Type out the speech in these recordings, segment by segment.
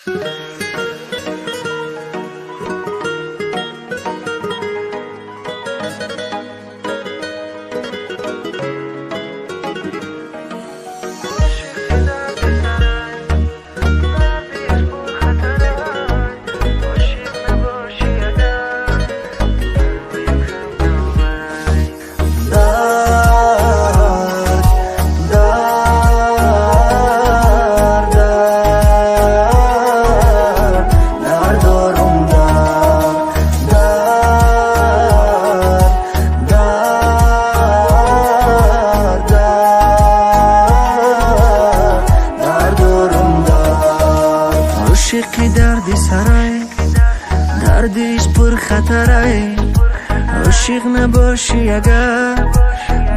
عاشقی دردی سرای دردیش پر خطرای عاشق نباشی اگر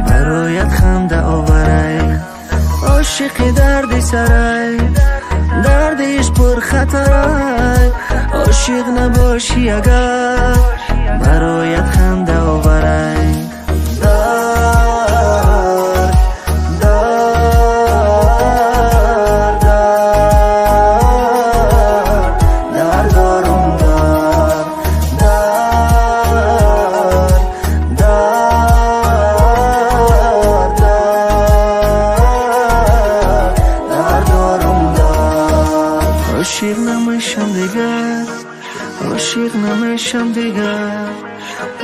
برایت خنده آورای عاشقی دردی سرای دردیش پر خطرای عاشق نباشی اگر برایت خنده آورای عاشق نمیشم دیگر عاشق نمیشم دیگر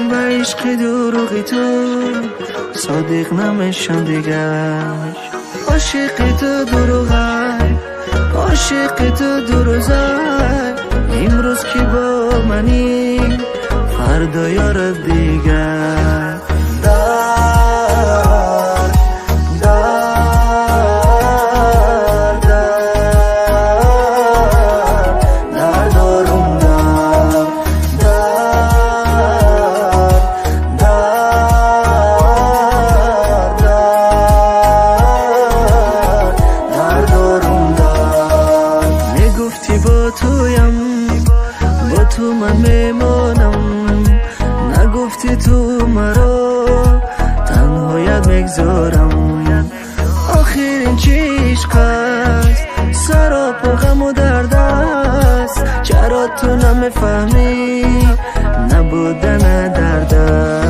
به عشق دروغی تو صادق نمیشم دیگر عاشق تو دروغی عاشق تو دروغی امروز که با منی فردا یارت دیگر با تویم با تو من میمانم نگفتی تو مرا تنهایت میگذارم آخر این چه عشق است سرا پر غم و درد است چرا تو نمیفهمی نبودن درد است